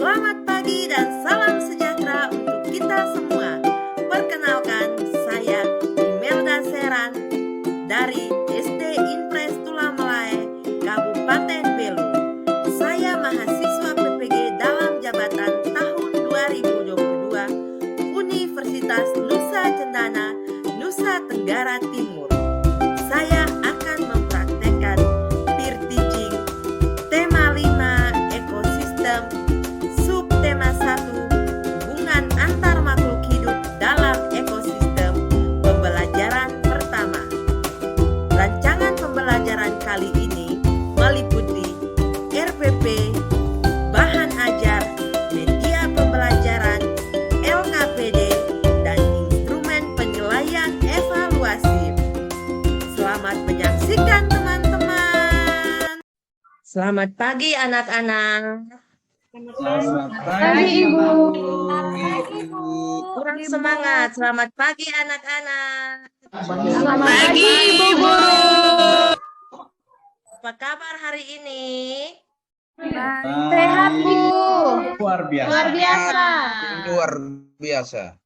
Selamat pagi dan salam sejahtera untuk kita semua. Perkenalkan, saya Imelda Seran dari SD Impres Tulamelae, Kabupaten Belu. Saya mahasiswa PPG dalam jabatan tahun 2022 Universitas Nusa Cendana, Nusa Tenggara Timur. Saya akan mempraktekkan peer teaching tema 5 ekosistem, subtema 1 hubungan antar makhluk hidup dalam ekosistem, pembelajaran pertama. Rancangan pembelajaran kali ini meliputi RPP, bahan ajar, media pembelajaran, LKPD, dan instrumen penilaian evaluasi. Selamat menyaksikan teman-teman. Selamat pagi anak-anak. Selamat Pagi, Ibu. Kurang semangat. Selamat pagi anak-anak. Selamat pagi, Ibu Guru. Apa kabar hari ini? Sehat, Bu. Luar biasa. Luar biasa. Luar biasa.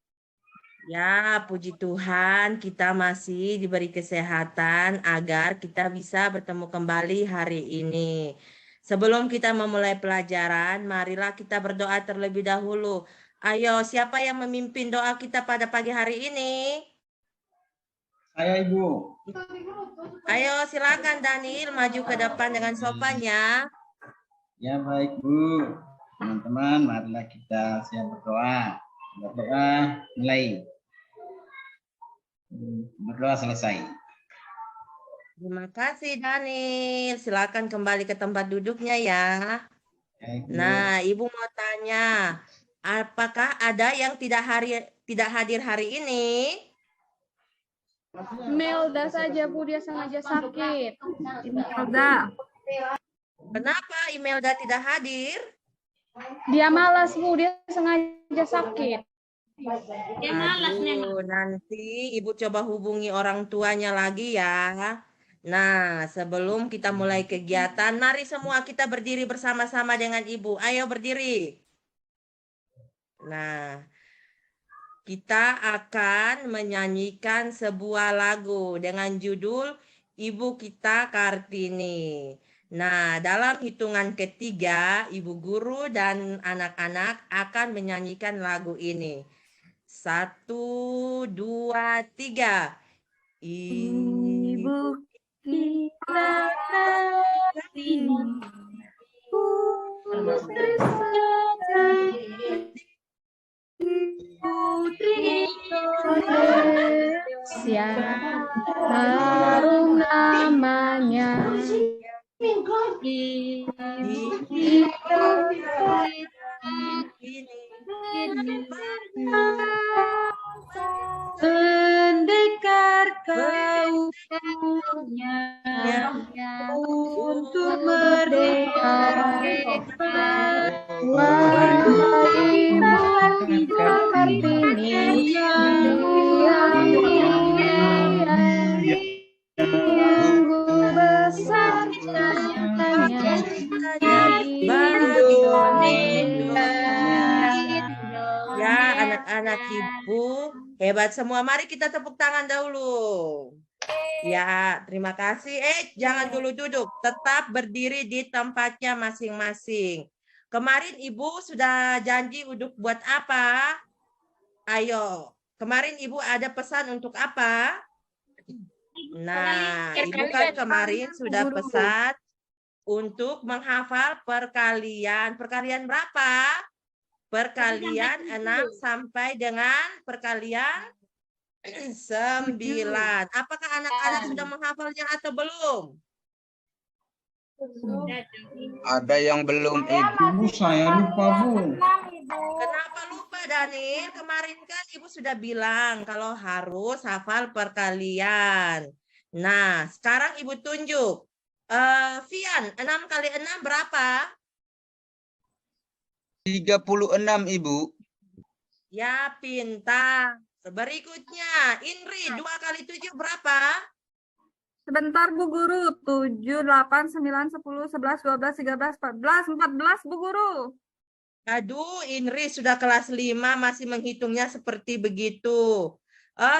Ya, puji Tuhan kita masih diberi kesehatan agar kita bisa bertemu kembali hari ini. Sebelum kita memulai pelajaran, marilah kita berdoa terlebih dahulu. Ayo, siapa yang memimpin doa kita pada pagi hari ini? Saya Ibu. Ayo, silakan Daniel maju ke depan dengan sopan ya. Ya baik Bu. Teman-teman, marilah kita siap berdoa. Berdoa mulai. Berdoa selesai. Terima kasih Daniel. Silakan kembali ke tempat duduknya ya. Baik, Bu. Nah, Ibu mau tanya, apakah ada yang tidak hadir hari ini? Melda saja, Bu. Dia sengaja sakit. Kenapa Imelda tidak hadir? Dia malas, Bu. Dia sengaja sakit. Aduh, nanti Ibu coba hubungi orang tuanya lagi ya. Nah, sebelum kita mulai kegiatan, mari semua kita berdiri bersama-sama dengan Ibu. Ayo berdiri. Nah, kita akan menyanyikan sebuah lagu dengan judul Ibu Kita Kartini. Nah, dalam hitungan ketiga, Ibu Guru dan anak-anak akan menyanyikan lagu ini. 1, 2, 3. Ibu Kita Kartini, putri Indonesia, harum namanya. Pendekar kaunya untuk merdeka. Wahai Ibu Kartini yang besar cita-citanya bagi Indonesia. Ya, anak-anak Ibu hebat semua. Mari kita tepuk tangan dahulu. Ya, terima kasih. Jangan dulu duduk. Tetap berdiri di tempatnya masing-masing. Kemarin Ibu sudah janji untuk buat apa? Ayo. Kemarin Ibu ada pesan untuk apa? Nah, Ibu kan kemarin sudah pesan untuk menghafal perkalian. Perkalian berapa? Perkalian 6 sampai dengan perkalian 9. Apakah anak-anak sudah menghafalnya atau belum? Ada yang belum, Ibu. Ibu saya lupa Bu. Kenapa lupa Daniel? Kemarin kan Ibu sudah bilang kalau harus hafal perkalian. Nah, sekarang Ibu tunjuk. Vian, 6 kali 6 berapa? 36, Ibu. Ya, pintar. Berikutnya, Indri, 2 kali 7 berapa? Sebentar Bu Guru, 7, 8, 9, 10, 11, 12, 13, 14, 14 Bu Guru. Aduh, Inri sudah kelas 5 masih menghitungnya seperti begitu.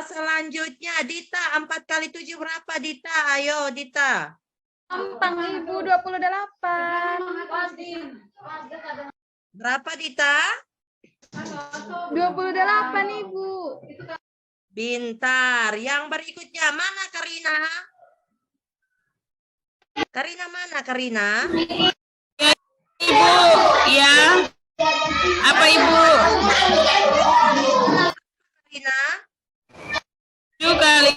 Selanjutnya Dita, 4 kali 7 berapa Dita? Ayo Dita. Gampang Ibu, 28. Berapa Dita? 28 Ibu. Pintar. Yang berikutnya mana Karina? Karina mana Karina? Ibu, ya. Apa Ibu? Karina? 7 kali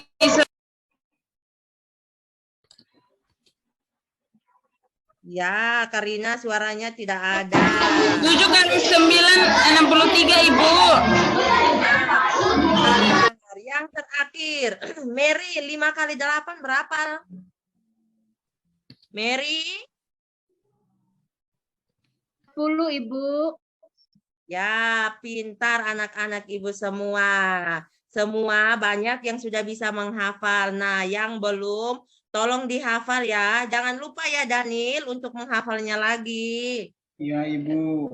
Ya, Karina suaranya tidak ada. 7 kali 9, 63 Ibu. Yang terakhir, Mary 5 kali 8 berapa? Mary? 10 Ibu. Ya, pintar anak-anak ibu semua. Semua banyak yang sudah bisa menghafal. Nah, yang belum, tolong dihafal ya. Jangan lupa ya, Daniel, untuk menghafalnya lagi. Iya, Ibu.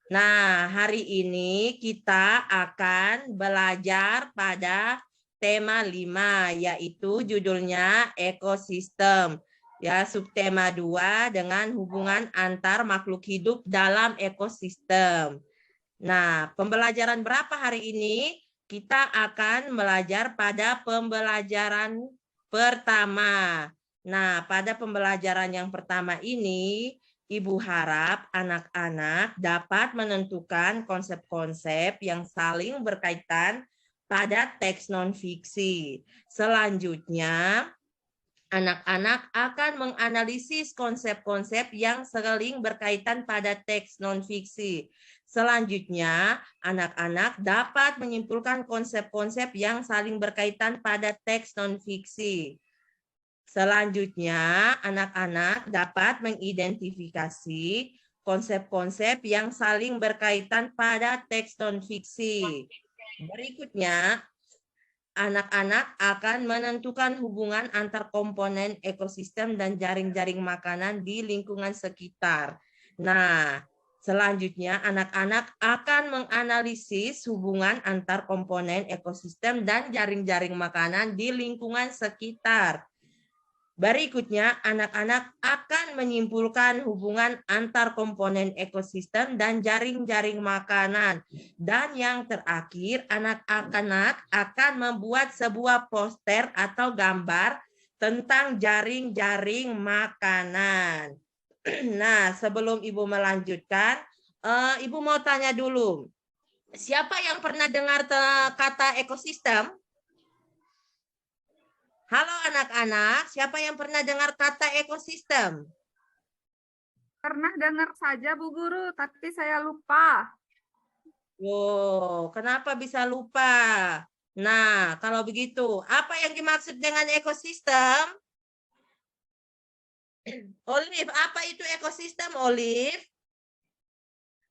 Nah, hari ini kita akan belajar pada tema 5, yaitu judulnya ekosistem. Ya, subtema 2 dengan hubungan antar makhluk hidup dalam ekosistem. Nah, pembelajaran berapa hari ini? Kita akan belajar pada pembelajaran pertama. Nah, pada pembelajaran yang pertama ini, Ibu harap anak-anak dapat menentukan konsep-konsep yang saling berkaitan pada teks non-fiksi. Selanjutnya, anak-anak akan menganalisis konsep-konsep yang saling berkaitan pada teks non-fiksi. Selanjutnya, anak-anak dapat menyimpulkan konsep-konsep yang saling berkaitan pada teks non-fiksi. Selanjutnya, anak-anak dapat mengidentifikasi konsep-konsep yang saling berkaitan pada teks non-fiksi. Berikutnya, anak-anak akan menentukan hubungan antar komponen ekosistem dan jaring-jaring makanan di lingkungan sekitar. Nah, selanjutnya anak-anak akan menganalisis hubungan antar komponen ekosistem dan jaring-jaring makanan di lingkungan sekitar. Berikutnya, anak-anak akan menyimpulkan hubungan antar komponen ekosistem dan jaring-jaring makanan. Dan yang terakhir, anak-anak akan membuat sebuah poster atau gambar tentang jaring-jaring makanan. Nah, sebelum Ibu melanjutkan, Ibu mau tanya dulu. Siapa yang pernah dengar kata ekosistem? Halo anak-anak, siapa yang pernah dengar kata ekosistem? Pernah dengar saja Bu Guru, tapi saya lupa. Oh, kenapa bisa lupa? Nah, kalau begitu, apa yang dimaksud dengan ekosistem? Olive, apa itu ekosistem, Olive?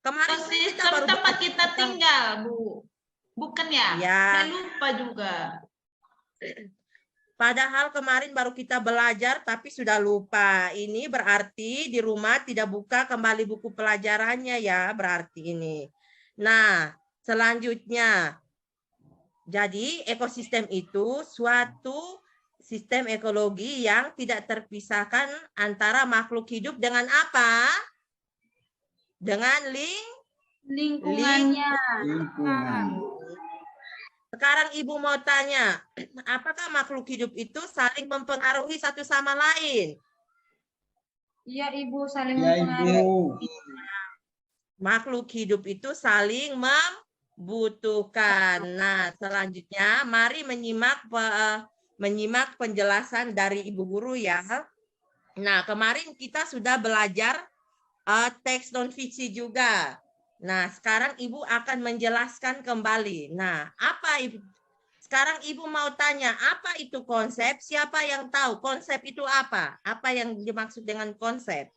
Kemarin kita Ekosistem baru tempat kita tinggal, Bu. Bukan ya? Ya. Saya lupa juga. Padahal kemarin baru kita belajar tapi sudah lupa. Ini berarti di rumah tidak buka kembali buku pelajarannya ya, berarti ini. Nah, selanjutnya. Jadi ekosistem itu suatu sistem ekologi yang tidak terpisahkan antara makhluk hidup dengan apa? Dengan Lingkungannya. Lingkungan. Sekarang Ibu mau tanya, apakah makhluk hidup itu saling mempengaruhi satu sama lain? Iya, Ibu, saling Iya, Ibu. Makhluk hidup itu saling membutuhkan. Nah, selanjutnya mari menyimak penjelasan dari Ibu Guru ya. Nah, kemarin kita sudah belajar teks non-fiksi juga. Nah, sekarang Ibu akan menjelaskan kembali. Nah, apa Ibu? Sekarang Ibu mau tanya, apa itu konsep? Siapa yang tahu konsep itu apa? Apa yang dimaksud dengan konsep?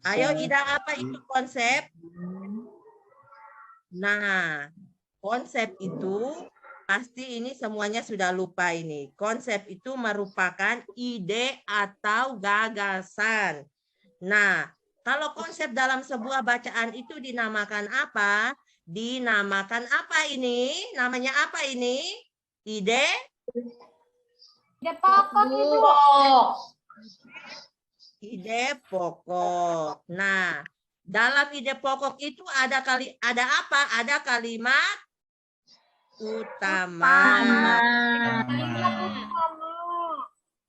Ayo Ida, apa itu konsep? Nah, konsep itu pasti ini semuanya sudah lupa ini. Konsep itu merupakan ide atau gagasan. Nah, Kalau konsep dalam sebuah bacaan itu dinamakan apa? Dinamakan apa ini? Namanya apa ini? Ide? Ide pokok Ibu. Ide pokok. Nah, dalam ide pokok itu ada apa? Ada kalimat utama.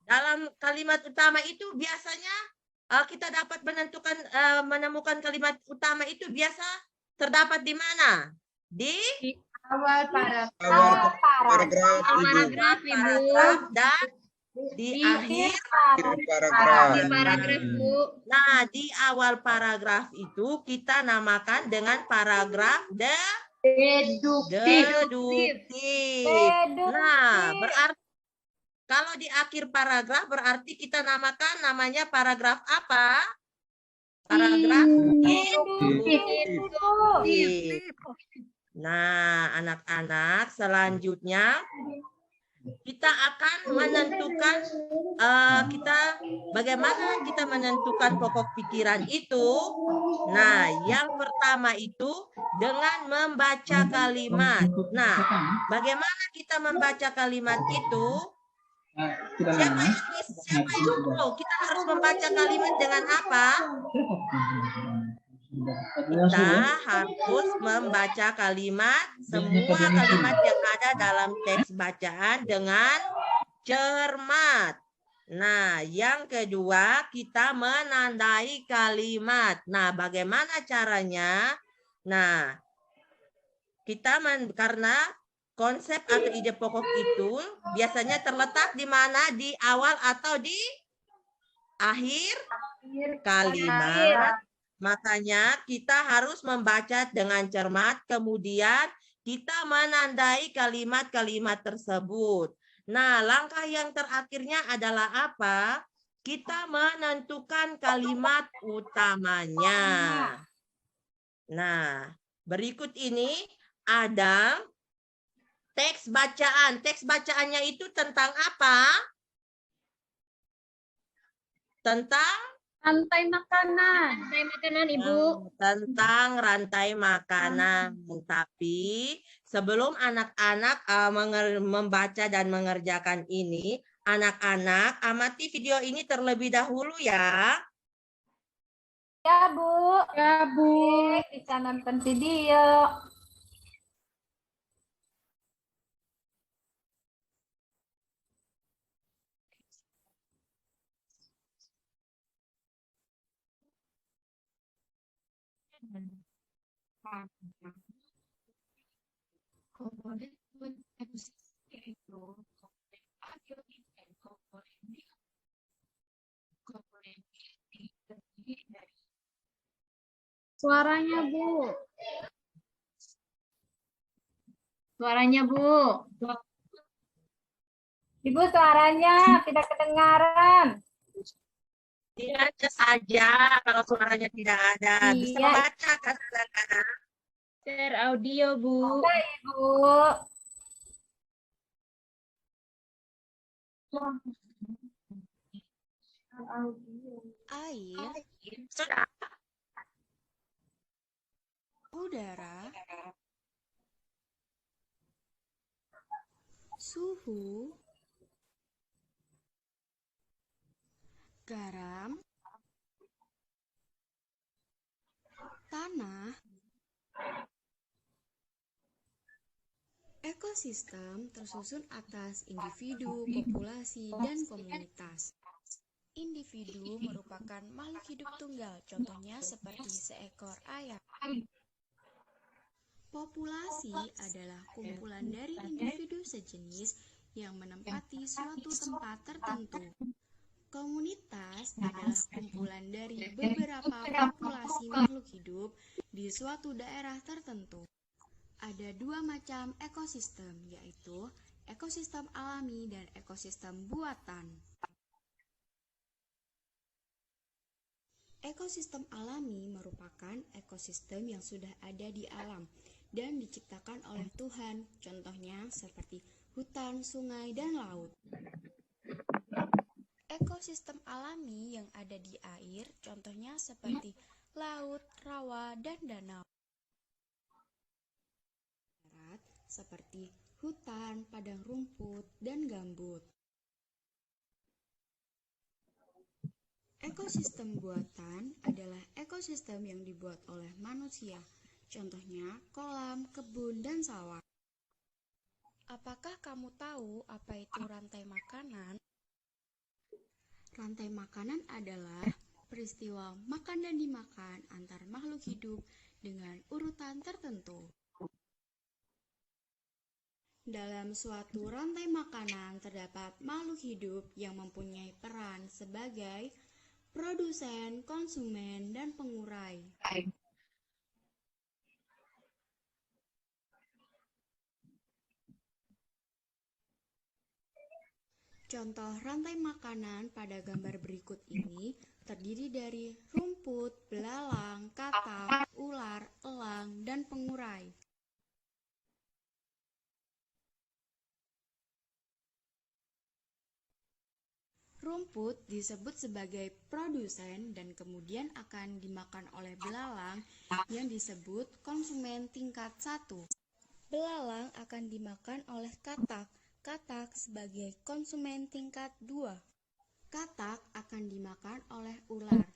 Dalam kalimat utama itu biasanya kita dapat menemukan kalimat utama itu biasa terdapat di mana? Di Awal paragraf. Paragraf, Ibu. paragraf dan di akhir Paragraf. Paragraf, Bu. Nah, di awal paragraf itu kita namakan dengan paragraf Deduktif. deduktif. Nah, berarti kalau di akhir paragraf berarti kita namanya paragraf apa? Paragraf induktif. Nah, anak-anak, selanjutnya kita akan menentukan bagaimana kita menentukan pokok pikiran itu. Nah, yang pertama itu dengan membaca kalimat. Nah, bagaimana kita membaca kalimat itu? Siapa yang tahu? Kita harus membaca kalimat dengan apa? Kita harus membaca kalimat, semua kalimat yang ada dalam teks bacaan dengan cermat. Nah, yang kedua kita menandai kalimat. Nah, bagaimana caranya? Nah, karena konsep atau ide pokok itu biasanya terletak di mana? Di awal atau di akhir kalimat. Makanya kita harus membaca dengan cermat, kemudian kita menandai kalimat-kalimat tersebut. Nah, langkah yang terakhirnya adalah apa? Kita menentukan kalimat utamanya. Nah, berikut ini ada teks bacaan. Teks bacaannya itu tentang apa? Tentang Rantai makanan. Rantai makanan, Ibu. tentang rantai makanan. Tapi sebelum anak-anak membaca dan mengerjakan ini, anak-anak amati video ini terlebih dahulu ya. Ya, Bu. Ya, Bu. Bisa nonton video. Suaranya, Bu. Suaranya, Bu. Ibu suaranya tidak kedengaran. Tidak saja kalau suaranya tidak ada. Bisa Iya. membaca kan anak-anak? Share audio, Bu. Ibu. Air, Sudah. udara, suhu, garam, tanah, ekosistem tersusun atas individu, populasi, dan komunitas. Individu merupakan makhluk hidup tunggal, contohnya seperti seekor ayam. Populasi adalah kumpulan dari individu sejenis yang menempati suatu tempat tertentu. Komunitas adalah kumpulan dari beberapa populasi makhluk hidup di suatu daerah tertentu. Ada dua macam ekosistem, yaitu ekosistem alami dan ekosistem buatan. Ekosistem alami merupakan ekosistem yang sudah ada di alam dan diciptakan oleh Tuhan, contohnya seperti hutan, sungai, dan laut. Ekosistem alami yang ada di air, contohnya seperti laut, rawa, dan danau. Darat seperti hutan, padang rumput, dan gambut. Ekosistem buatan adalah ekosistem yang dibuat oleh manusia. Contohnya kolam, kebun, dan sawah. Apakah kamu tahu apa itu rantai makanan? Rantai makanan adalah peristiwa makan dan dimakan antar makhluk hidup dengan urutan tertentu. Dalam suatu rantai makanan terdapat makhluk hidup yang mempunyai peran sebagai produsen, konsumen, dan pengurai. Contoh rantai makanan pada gambar berikut ini terdiri dari rumput, belalang, katak, ular, elang, dan pengurai. Rumput disebut sebagai produsen dan kemudian akan dimakan oleh belalang yang disebut konsumen tingkat 1. Belalang akan dimakan oleh katak, katak sebagai konsumen tingkat 2. Katak akan dimakan oleh ular,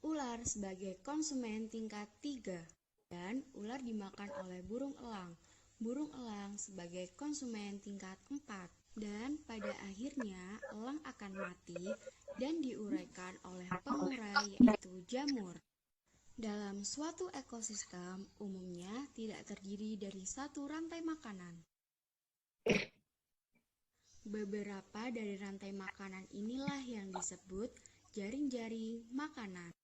ular sebagai konsumen tingkat 3. Dan ular dimakan oleh burung elang sebagai konsumen tingkat 4. Dan pada akhirnya elang akan mati dan diuraikan oleh pengurai yaitu jamur. Dalam suatu ekosistem umumnya tidak terdiri dari satu rantai makanan. Beberapa dari rantai makanan inilah yang disebut jaring-jaring makanan.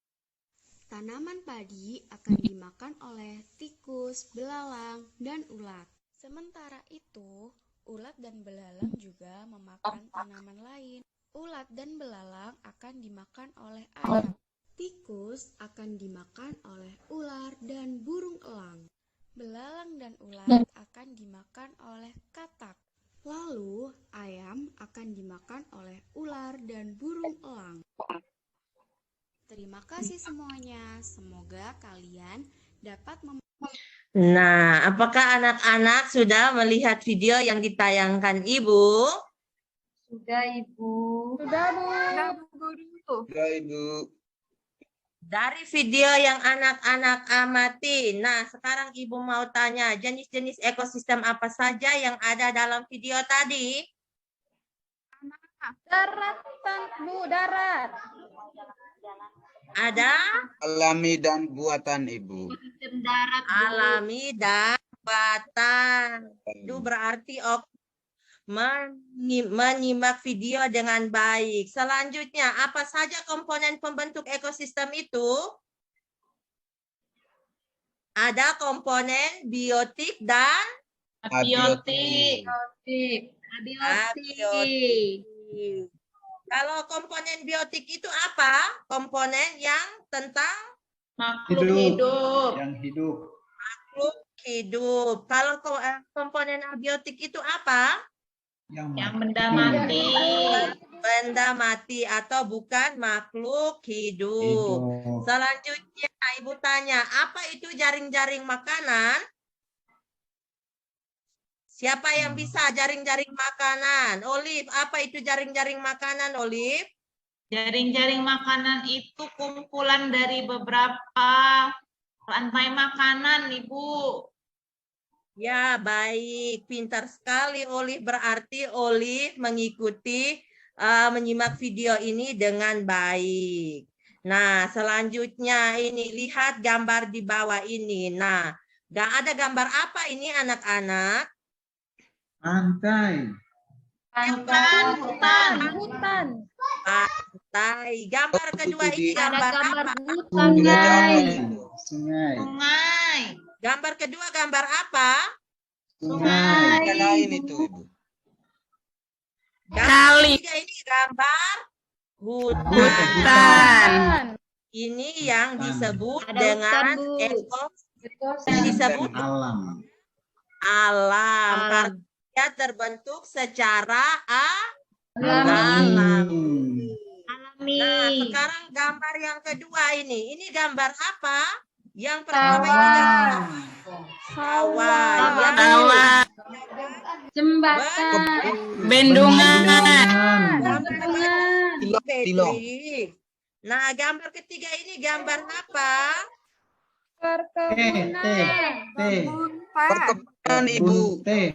Tanaman padi akan dimakan oleh tikus, belalang, dan ulat. Sementara itu, ulat dan belalang juga memakan tanaman lain. Ulat dan belalang akan dimakan oleh ayam. Tikus akan dimakan oleh ular dan burung elang. Belalang dan ulat akan dimakan oleh katak. Lalu, ayam akan dimakan oleh ular dan burung elang. Terima kasih semuanya. Semoga kalian dapat Nah, apakah anak-anak sudah melihat video yang ditayangkan Ibu? Sudah, Ibu. Sudah, Bu. Sudah, Bu Guru. Ya, Ibu. Dari video yang anak-anak amati. Nah, sekarang Ibu mau tanya, jenis-jenis ekosistem apa saja yang ada dalam video tadi? Darat, Bu, darat. Ada Alami dan buatan, Ibu. Darat, Bu. alami dan buatan. Itu berarti menyimak video dengan baik. Selanjutnya, apa saja komponen pembentuk ekosistem itu? Ada komponen biotik dan Abiotik. abiotik. Kalau komponen biotik itu apa? Komponen yang tentang Hidup. Yang hidup. makhluk hidup. Kalau komponen abiotik itu apa? Yang benda mati. Benda mati atau bukan makhluk hidup. hidup. Selanjutnya Ibu tanya, apa itu jaring-jaring makanan? Siapa yang bisa jaring-jaring makanan? Olive, apa itu jaring-jaring makanan, Olive? Jaring-jaring makanan itu kumpulan dari beberapa rantai makanan, Ibu. Ya, baik. Pintar sekali, Olive. Berarti Olive mengikuti, menyimak video ini dengan baik. Nah, selanjutnya ini, lihat gambar di bawah ini. Nah, ada gambar apa ini, anak-anak? Pantai. Hutan. Pantai. Gambar kedua ini gambar apa? hutan, Sungai. Sungai. Sungai. Gambar kedua gambar apa? Sungai. Yang lain itu, Ibu. Gambar ketiga ini gambar hutan. Ini yang disebut Ada dengan hutan, Bu. ekosistem, disebut Alam. alam. Karena dia terbentuk secara alami. Alami. Nah, sekarang gambar yang kedua ini. Ini gambar apa? Yang pertama ini gambar apa? Sawah. Yang Sawah. Jembatan. Bendungan. gambar Tilok, tilok. Patrick. Nah, gambar ketiga ini gambar apa? Perkebunan. Kebun teh. Perkebunan, Ibu. teh.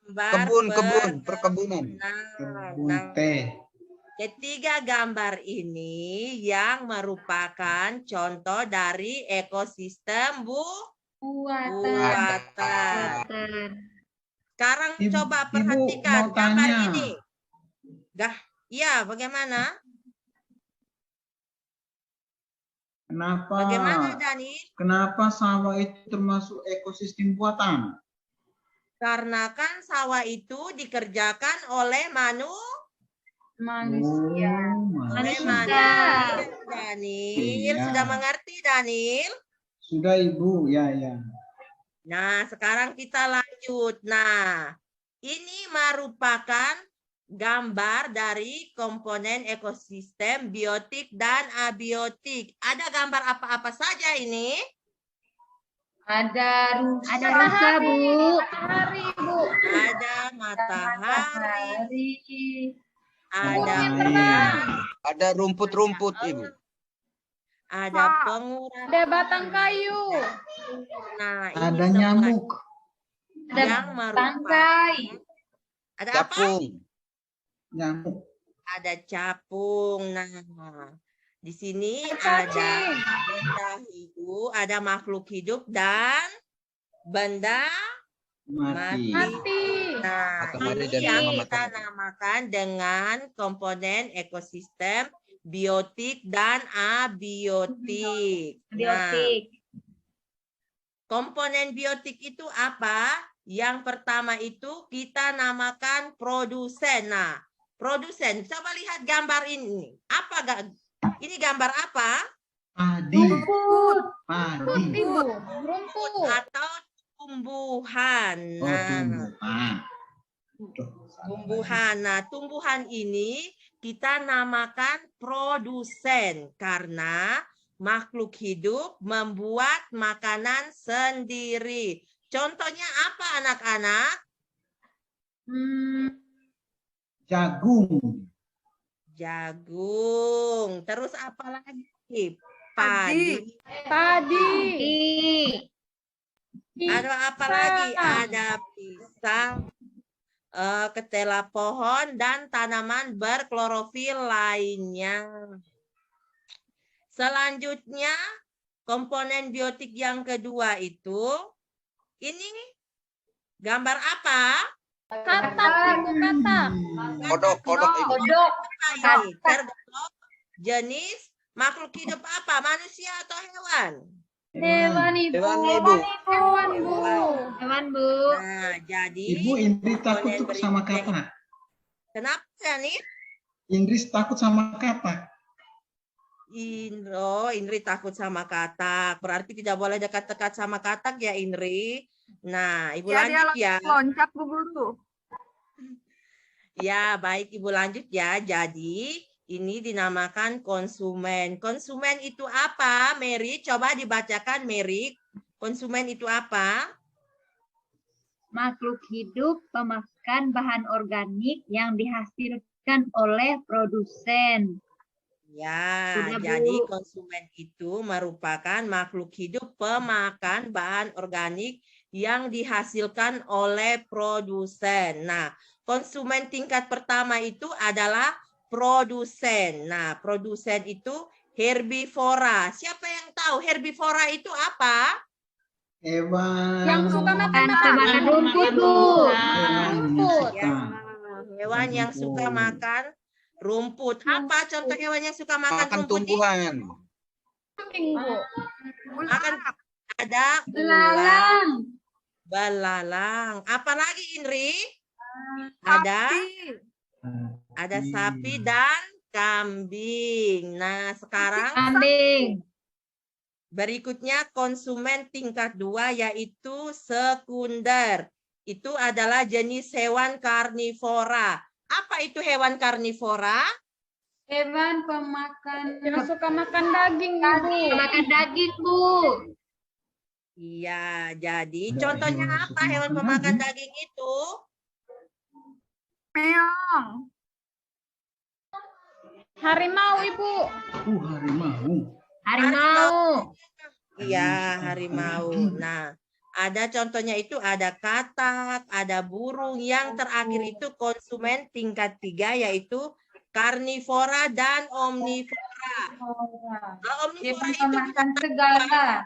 Gambar Kebun, perkebunan. Kebun teh. Ketiga gambar ini yang merupakan contoh dari ekosistem buatan. Sekarang Ibu- coba Ibu perhatikan mau gambar tanya. ini. Iya, bagaimana? Kenapa? Bagaimana, Dani? Kenapa sawah itu termasuk ekosistem buatan? Karena kan sawah itu dikerjakan oleh Manusia. oleh manusia. manusia. Daniel, Iya. sudah mengerti, Daniel? Sudah Ibu, ya ya. Nah, sekarang kita lanjut. Nah, ini merupakan gambar dari komponen ekosistem biotik dan abiotik. Ada gambar apa-apa saja ini? Ada rusa, Bu. Matahari, Bu. Ada matahari, ada Matahari. Ada rumput-rumput, Ibu. ada pengurangan. Ada batang kayu. Nah, ini Ada semua nyamuk. yang merupakan ada apa? Capung. Nyamuk. Ada capung. Nah, di sini Ada ada cacing. benda hidup, ada makhluk hidup dan benda Mati. Mati. Nah, Matahari ini dan yang bunga kita matahari. namakan dengan komponen ekosistem biotik dan abiotik. Nah, komponen biotik itu apa? Yang pertama itu kita namakan produsen. Nah, produsen. Coba lihat gambar ini. Ini gambar apa? Padi. Rumput, Padi. Ibu. Rumput. Atau tumbuhan. Oh, Nah, tumbuhan. tumbuhan. Nah, tumbuhan ini kita namakan produsen karena makhluk hidup membuat makanan sendiri. Contohnya apa, anak-anak? Jagung. Jagung. Terus apa lagi? Padi. Padi. Ada apa lagi? Ada pisang, ketela pohon, dan tanaman berklorofil lainnya. Selanjutnya, komponen biotik yang kedua itu, ini gambar apa? Katak, Ibu, katak. Kodok, Ibu. Ini tergolong jenis makhluk hidup apa? Manusia atau hewan? Hewan, Ibu. Hewan, Ibu. Hewan, Bu. Hewan, Bu. Nah, jadi Ibu Indri takut komponen tuh sama berikutnya- katak. Kenapa nih? Indri takut sama katak. Indri takut sama katak. Berarti tidak boleh dekat-dekat sama katak ya, Indri. Nah, Ibu Ya, dia lanjut ya. loncat, Bu Guru. Ya, baik Ibu lanjut ya. Jadi, ini dinamakan konsumen. Konsumen itu apa, Mary? Coba dibacakan, Mary. Konsumen itu apa? Makhluk hidup pemakan bahan organik yang dihasilkan oleh produsen. Ya, Sudah, Bu. jadi konsumen itu merupakan makhluk hidup pemakan bahan organik yang dihasilkan oleh produsen. Nah, konsumen tingkat pertama itu adalah produsen. Nah, produsen itu herbivora. Siapa yang tahu herbivora itu apa? Hewan. Yang suka makan Makan rumput, Bu. Hewan yang Rumput. suka. Hewan yang suka makan rumput. Apa contoh hewan yang suka makan Makan rumput? tumbuhan. Kambing, Bu. Makan ada ular, Belalang. belalang. Apa lagi, Indri? Ada Sapi. sapi dan kambing. Nah, sekarang Kambing. berikutnya konsumen tingkat 2 yaitu sekunder. Itu adalah jenis hewan karnivora. Apa itu hewan karnivora? Hewan pemakan. Yang suka makan daging, Ibu. Makan daging, Bu. Iya, jadi Ada contohnya hewan apa suka hewan makan pemakan daging? daging itu? Meong. Harimau, Ibu. Harimau. Harimau. Iya, harimau. Nah, ada contohnya itu ada katak, ada burung. Yang terakhir itu konsumen tingkat 3 yaitu karnivora dan omnivora. Nah, omnivora itu Pemakan segala.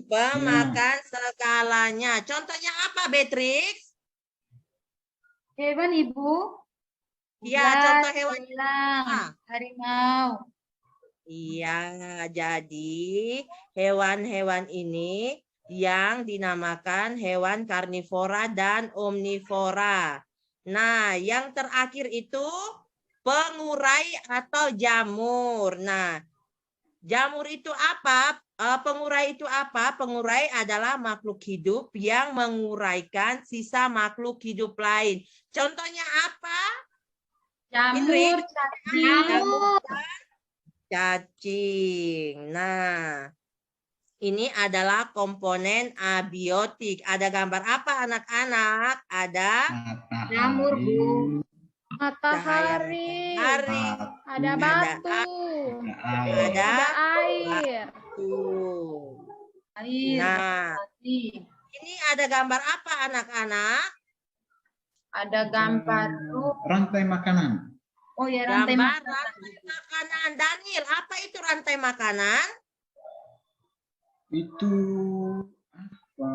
pemakan segalanya. Contohnya apa, Beatrix? Hewan, Ibu. Iya, Ulat, contoh hewan elang, apa? harimau. Iya, jadi hewan-hewan ini yang dinamakan hewan karnivora dan omnivora. Nah, yang terakhir itu pengurai atau jamur. Nah, jamur itu apa? Pengurai itu apa? Pengurai adalah makhluk hidup yang menguraikan sisa makhluk hidup lain. Contohnya apa? Jamur, Jamur, cacing. Nah, ini adalah komponen abiotik. Ada gambar apa anak-anak? Ada jamur, Bu. Matahari. hari, Ada batu. ada Ada air. tuh. Air, Nah, mati. ini ada gambar apa anak-anak? Ada gambar Rantai makanan. Oh ya, rantai Gambar makanan. rantai makanan. Daniel, apa itu rantai makanan? Itu apa?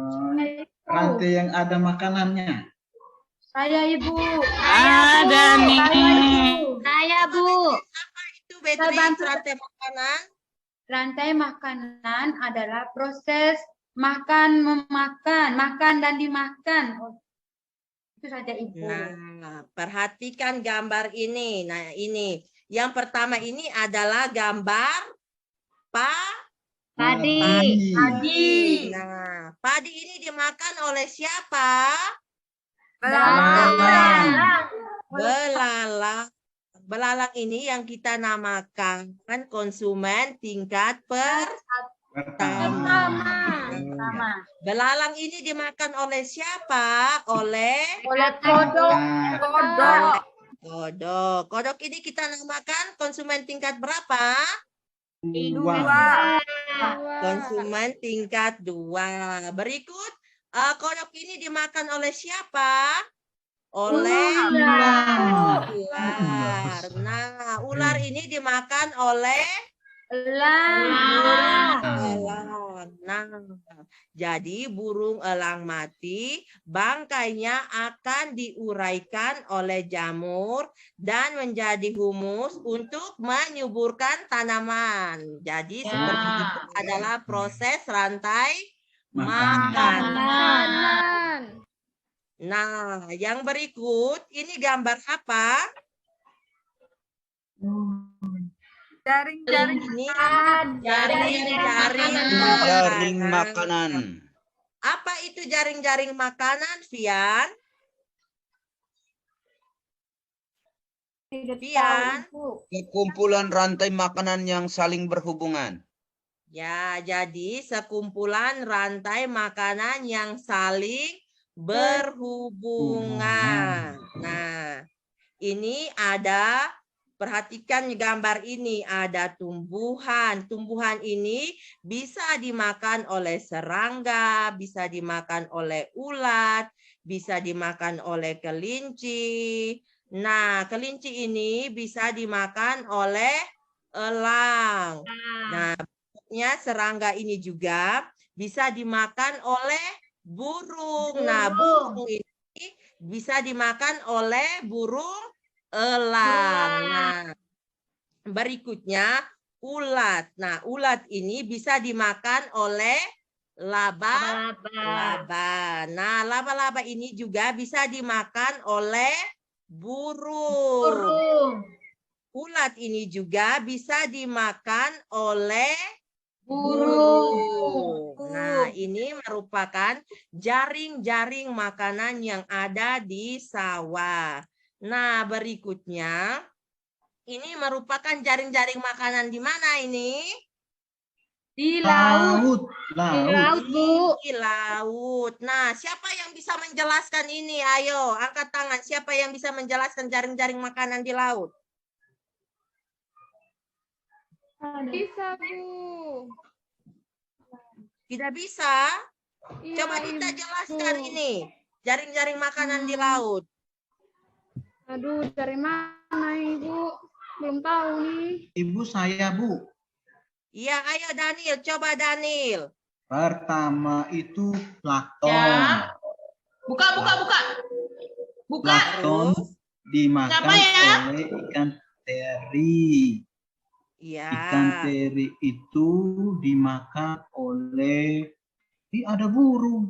Rantai yang ada makanannya. Saya, Ibu. Ada nih. Saya, Bu. Itu Beatrix, bantu. rantai makanan. Rantai makanan adalah proses makan, memakan, makan dan dimakan. Oh, itu saja, Ibu. Nah, perhatikan gambar ini. Nah, ini. Yang pertama ini adalah gambar Padi. Nah, padi ini dimakan oleh siapa? Belalang. Belalang. Belalang ini yang kita namakan konsumen tingkat pertama. Belalang ini dimakan oleh siapa? Oleh Kodok. kodok. Kodok ini kita namakan konsumen tingkat berapa? Konsumen tingkat 2. Berikut, kodok ini dimakan oleh siapa? Oleh ular. Nah, ular ini dimakan oleh Elang. elang. Nah, jadi burung elang mati, bangkainya akan diuraikan oleh jamur dan menjadi humus untuk menyuburkan tanaman. Jadi seperti itu adalah proses rantai makanan. Nah, yang berikut ini gambar apa? Jaring-jaring Ini Jaring makanan. Apa itu jaring-jaring makanan, Fian? Fian? Kumpulan rantai makanan yang saling berhubungan. Ya, jadi sekumpulan rantai makanan yang saling berhubungan. Nah, ini ada, perhatikan gambar ini, ada tumbuhan. Tumbuhan ini bisa dimakan oleh serangga, bisa dimakan oleh ulat, bisa dimakan oleh kelinci. Nah, kelinci ini bisa dimakan oleh elang. Nah, serangga ini juga bisa dimakan oleh burung. Nah, burung ini bisa dimakan oleh burung elang. Nah, berikutnya ulat. Nah, ulat ini bisa dimakan oleh laba-laba. Nah, laba-laba ini juga bisa dimakan oleh burung. Ulat ini juga bisa dimakan oleh burung. Nah, ini merupakan jaring-jaring makanan yang ada di sawah. Nah, berikutnya Ini merupakan jaring-jaring makanan di mana ini? Di laut. Di Laut. laut, Bu. Di laut. Nah, siapa yang bisa menjelaskan ini? Ayo, angkat tangan. Siapa yang bisa menjelaskan jaring-jaring makanan di laut? Bisa, Bu. Tidak bisa? Iya, Coba Dita Ibu. jelaskan ini. Jaring-jaring makanan di laut. Aduh, dari mana, Ibu? Belum tahu nih. Ibu saya, Bu. Iya, ayo Daniel. Coba Daniel. Pertama itu plankton. Ya. Buka. Plankton Terus? dimakan Siapa ya? oleh ikan teri. Iya. Ikan teri itu dimakan oleh ada burung.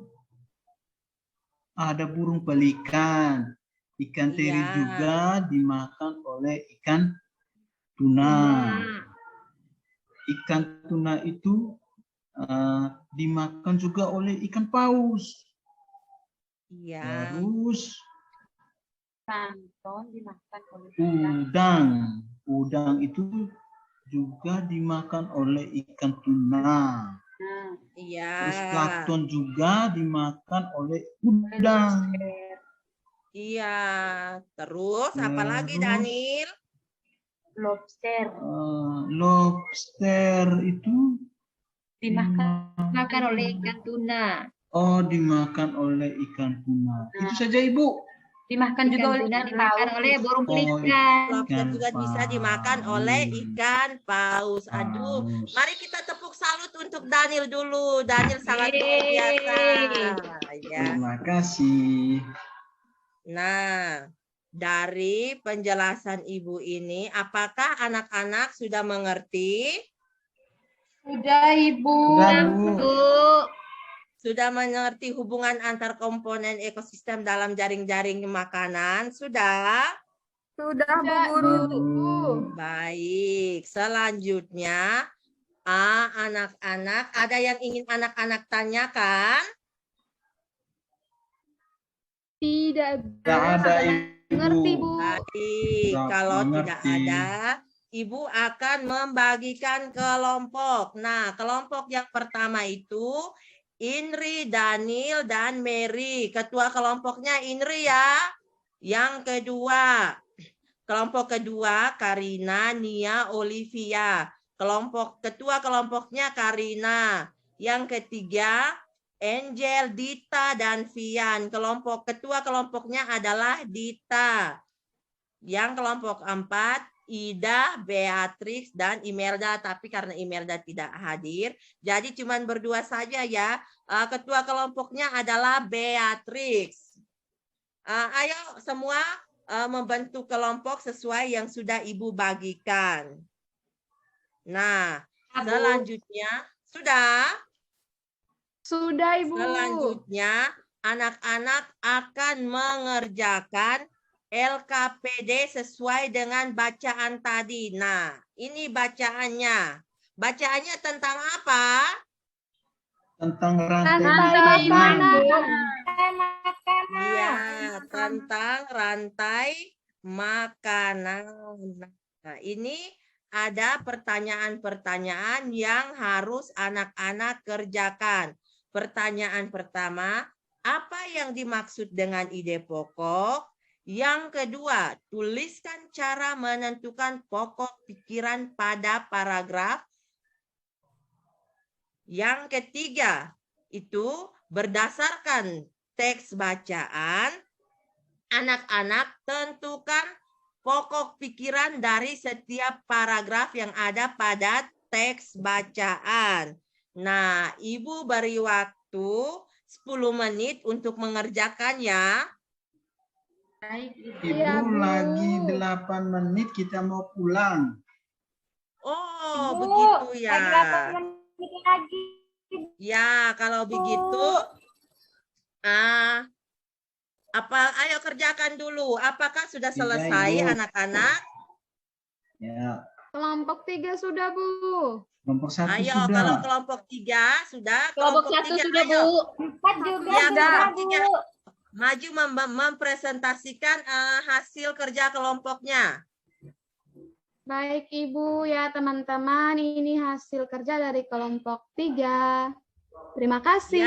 Ada burung pelikan. Ikan teri Iya. juga dimakan oleh ikan tuna. Ikan tuna itu dimakan juga oleh ikan paus. Iya. Terus Plankton dimakan oleh udang itu juga dimakan oleh ikan tuna. Iya. Terus plankton juga dimakan oleh udang. Iya. Terus apa lagi Terus? Daniel? lobster. Lobster itu Dimakan oleh ikan tuna. dimakan oleh ikan tuna. Itu saja, Ibu. Dimakan juga oleh dimakan oleh burung pelikan. Lobster Ikan juga bisa dimakan oleh ikan paus. Aduh, paus. mari kita tepuk salut untuk Daniel dulu. Daniel sangat luar biasa. Ya. Terima kasih. Nah, dari penjelasan Ibu ini, apakah anak-anak sudah mengerti? Sudah, Ibu. Sudah, Bu. Sudah mengerti hubungan antar komponen ekosistem dalam jaring-jaring makanan? Sudah? Sudah, Bu Guru. Baik, selanjutnya anak-anak, ada yang ingin anak-anak tanyakan? Tidak ada, Ibu. ngerti, Bu. Baik, Tidak kalau tidak mengerti. ada, Ibu akan membagikan kelompok. Nah, kelompok yang pertama itu Inri, Daniel, dan Mary. Ketua kelompoknya Inri ya. Yang kedua, kelompok kedua Karina, Nia, Olivia. Ketua kelompoknya Karina. Yang ketiga Angel, Dita, dan Vian. Ketua kelompoknya adalah Dita. Yang kelompok 4 Ida, Beatrix, dan Imelda. Tapi karena Imelda tidak hadir, jadi cuma berdua saja ya. Ketua kelompoknya adalah Beatrix. Ayo semua membentuk kelompok sesuai yang sudah Ibu bagikan. Nah, selanjutnya sudah? Sudah, Ibu. Selanjutnya, anak-anak akan mengerjakan LKPD sesuai dengan bacaan tadi. Nah, ini bacaannya. Bacaannya tentang apa? Tentang rantai Rantai makanan. Iya, tentang rantai makanan. Nah, ini ada pertanyaan-pertanyaan yang harus anak-anak kerjakan. Pertanyaan pertama, apa yang dimaksud dengan ide pokok? Yang kedua, tuliskan cara menentukan pokok pikiran pada paragraf. Yang ketiga, itu berdasarkan teks bacaan, anak-anak tentukan pokok pikiran dari setiap paragraf yang ada pada teks bacaan. Nah, Ibu beri waktu 10 menit untuk mengerjakan ya. Ibu, Iya, Bu. lagi 8 menit kita mau pulang. Oh, begitu ya. Ya, kalau begitu, ayo kerjakan dulu. Apakah sudah Iya, selesai Ibu. anak-anak? Ya, Kelompok 3 sudah, Bu. kelompok 1 Ayo, sudah. kalau kelompok 3 sudah. Kelompok 1 tiga, sudah, ayo. Bu. 4 juga Ya, sudah, kelompok Bu. 3. Maju mempresentasikan hasil kerja kelompoknya. Baik Ibu ya teman-teman, ini hasil kerja dari kelompok 3. Terima kasih.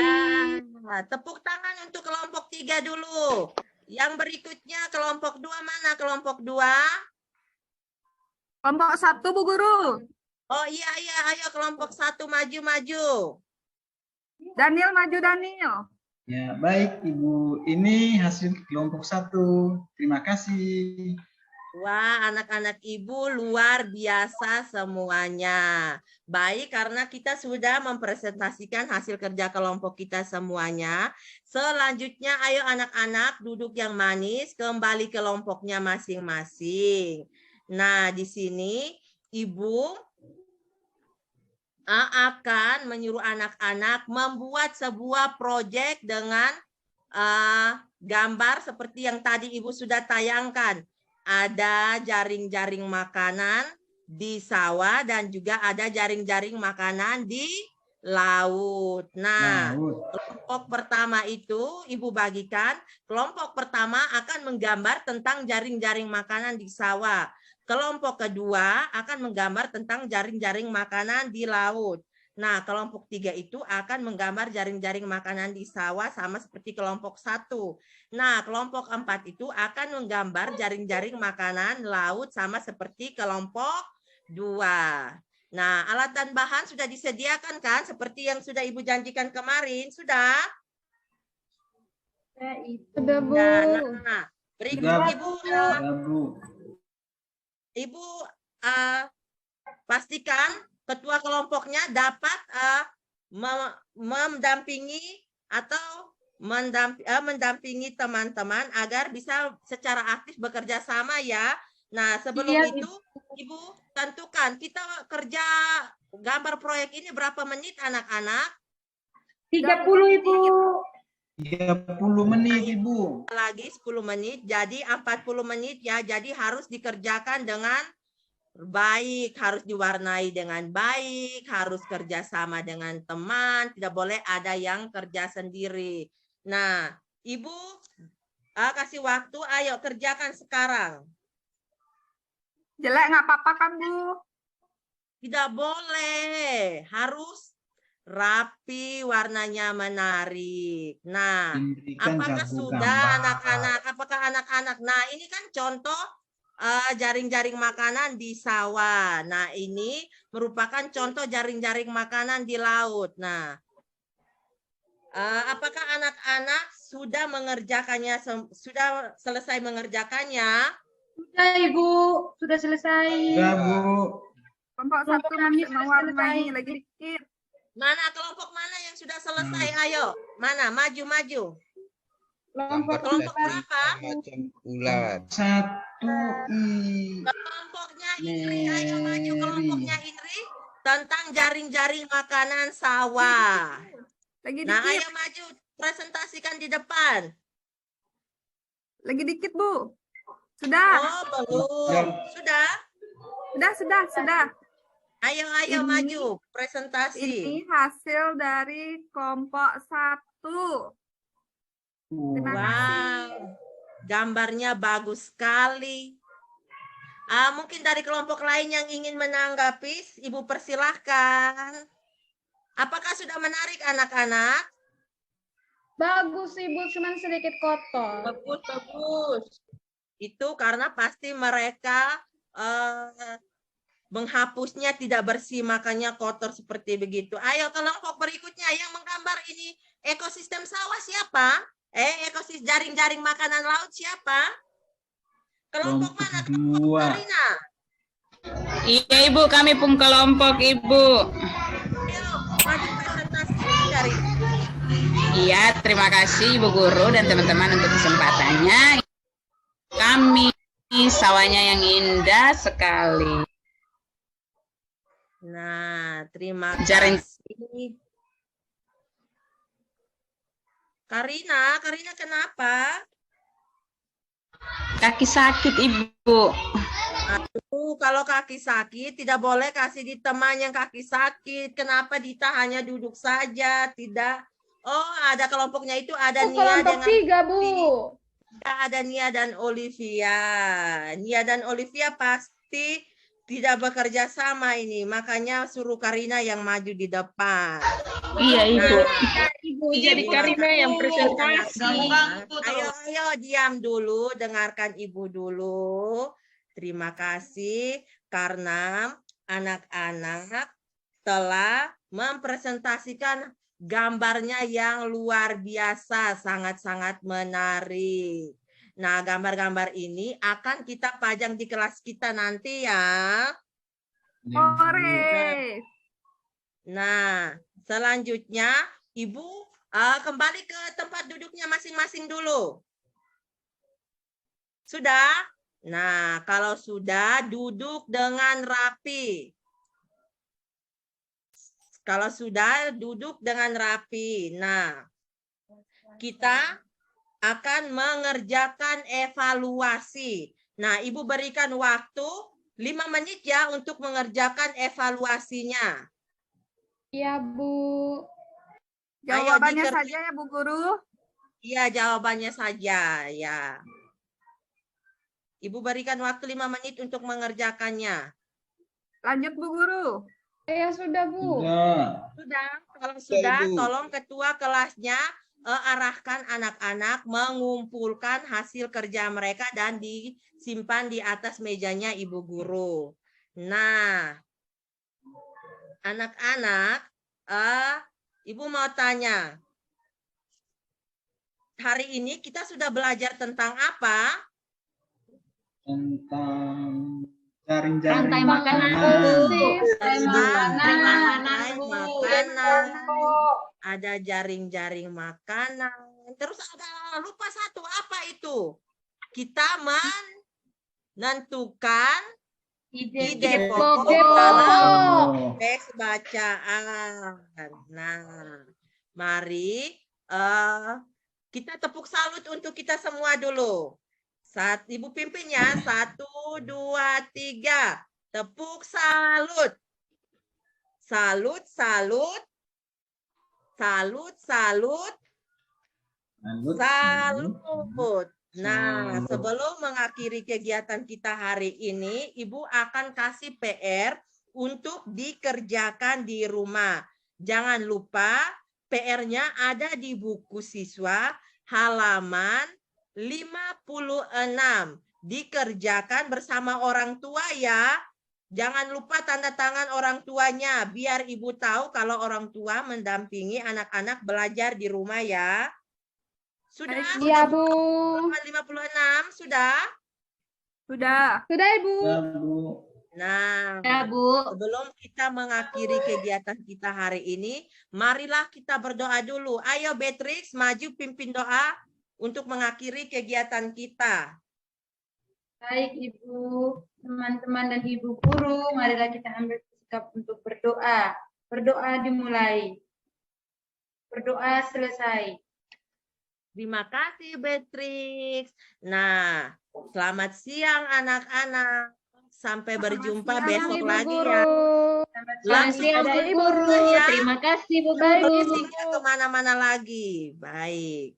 Ya, tepuk tangan untuk kelompok 3 dulu. Yang berikutnya kelompok 2 mana kelompok 2? Kelompok 1 Bu Guru. Oh iya, ayo kelompok 1 maju-maju. Daniel maju Daniel. Ya, baik Ibu. Ini hasil kelompok 1. Terima kasih. Wah, anak-anak Ibu luar biasa semuanya. Baik, karena kita sudah mempresentasikan hasil kerja kelompok kita semuanya. Selanjutnya, ayo anak-anak duduk yang manis, kembali ke kelompoknya masing-masing. Nah, di sini Ibu akan menyuruh anak-anak membuat sebuah proyek dengan gambar seperti yang tadi Ibu sudah tayangkan. Ada jaring-jaring makanan di sawah dan juga ada jaring-jaring makanan di laut. Nah, kelompok pertama itu Ibu bagikan. Kelompok pertama akan menggambar tentang jaring-jaring makanan di sawah. Kelompok kedua akan menggambar tentang jaring-jaring makanan di laut. Nah, kelompok 3 itu akan menggambar jaring-jaring makanan di sawah sama seperti kelompok 1. Nah, kelompok 4 itu akan menggambar jaring-jaring makanan laut sama seperti kelompok 2. Nah, alat dan bahan sudah disediakan kan? Seperti yang sudah Ibu janjikan kemarin. Sudah? Sudah Bu. Nah, berikut Ibu pastikan ketua kelompoknya dapat mendampingi atau mendampingi teman-teman agar bisa secara aktif bekerja sama ya. Nah, sebelum itu Ibu tentukan kita kerja gambar proyek ini berapa menit anak-anak? 30 Ibu. 30 menit Ibu. Lagi 10 menit, jadi 40 menit ya. Jadi harus dikerjakan dengan baik, harus diwarnai dengan baik, harus kerjasama dengan teman, tidak boleh ada yang kerja sendiri. Nah, Ibu kasih waktu, ayo kerjakan sekarang. Jelek nggak apa-apa kan Bu? Tidak boleh, harus rapi, warnanya menarik. Nah, apakah sudah anak-anak? Apakah anak-anak? Nah, ini kan contoh jaring-jaring makanan di sawah. Nah, ini merupakan contoh jaring-jaring makanan di laut. Nah, apakah anak-anak sudah mengerjakannya? Sudah selesai mengerjakannya? Sudah Ibu, sudah selesai. Sudah Bu. Kelompok 1 masih mewarnai lagi dikit. Mana kelompok mana yang sudah selesai? Ayo, mana? Maju-maju. Kelompok berapa? Macam ular. 1 Kelompoknya Indri, ayo maju kelompoknya Indri tentang jaring-jaring makanan sawah. Lagi Nah, dikit. ayo maju presentasikan di depan. Lagi dikit Bu. Sudah. Oh, belum. Sudah? Sudah. Ayo Ini- maju presentasi. Ini hasil dari kelompok 1. Terima kasih. Gambarnya bagus sekali. Mungkin dari kelompok lain yang ingin menanggapi, Ibu persilahkan. Apakah sudah menarik anak-anak? Bagus Ibu, cuman sedikit kotor. Bagus. Itu karena pasti mereka menghapusnya tidak bersih, makanya kotor seperti begitu. Ayo kelompok berikutnya yang menggambar ini ekosistem sawah siapa? Ekosistem jaring-jaring makanan laut siapa? Kelompok mana? Kelompok Karina. Iya Ibu, kami pun kelompok Ibu. Ayo maju presentasi dari. Iya, terima kasih Ibu Guru dan teman-teman untuk kesempatannya. Kami sawahnya yang indah sekali. Nah, terima Jaring. kasih. Karina kenapa? Kaki sakit Ibu. Kalau kaki sakit tidak boleh kasih di teman yang kaki sakit. Kenapa Dita hanya duduk saja? Tidak. Oh, ada kelompoknya itu ada Nia Kelompok dengan 3 Bu. ada Nia dan Olivia. Nia dan Olivia pasti tidak bekerja sama ini, makanya suruh Karina yang maju di depan. Iya, Ibu. Ibu jadi Karina yang presentasi. Ayo diam dulu, dengarkan Ibu dulu. Terima kasih karena anak-anak telah mempresentasikan gambarnya yang luar biasa, sangat-sangat menarik. Nah, gambar-gambar ini akan kita pajang di kelas kita nanti ya. Hore. Nah, selanjutnya Ibu kembali ke tempat duduknya masing-masing dulu. Sudah? Nah, kalau sudah, duduk dengan rapi. Kalau sudah, duduk dengan rapi. Nah, kita akan mengerjakan evaluasi. Nah, Ibu berikan waktu 5 menit ya untuk mengerjakan evaluasinya. Iya, Bu. Jawabannya saja ya Bu Guru. Iya, jawabannya saja ya. Ibu berikan waktu 5 menit untuk mengerjakannya. Lanjut Bu Guru. Ya sudah, Bu. Sudah, kalau sudah, Ibu. tolong ketua kelasnya arahkan anak-anak mengumpulkan hasil kerja mereka dan disimpan di atas mejanya Ibu Guru. Nah, anak-anak, Ibu mau tanya, hari ini kita sudah belajar tentang apa? Tentang jaring-jaring Rantai makanan. Rantai makanan. Ada jaring-jaring makanan. Terus ada lupa satu, apa itu? Kita menentukan ide pokok dalam teks bacaan. Nah, mari kita tepuk salut untuk kita semua dulu. Ibu pimpin ya. 1, 2, 3. Tepuk salut. Salut, salut. Salut, salut. Salut. Nah, sebelum mengakhiri kegiatan kita hari ini, Ibu akan kasih PR untuk dikerjakan di rumah. Jangan lupa PR-nya ada di buku siswa halaman 56. Dikerjakan bersama orang tua ya. Jangan lupa tanda tangan orang tuanya, biar Ibu tahu kalau orang tua mendampingi anak-anak belajar di rumah ya. Sudah? Iya, Bu. Halaman 56, sudah? Sudah. Sudah, Ibu. Nah, Ya, Bu. sebelum kita mengakhiri kegiatan kita hari ini, marilah kita berdoa dulu. Ayo Beatrix, maju pimpin doa untuk mengakhiri kegiatan kita. Baik, Ibu, teman-teman dan Ibu guru, marilah kita ambil sikap untuk berdoa. Berdoa dimulai. Berdoa selesai. Terima kasih Beatrix. Nah, selamat siang anak-anak. Sampai berjumpa besok Ibu lagi Guru. ya. Selamat Langsung siang, ke Ibu rumah guru. ya. Terima kasih, Bu Jangan Guru. singgah kemana-mana lagi. Baik.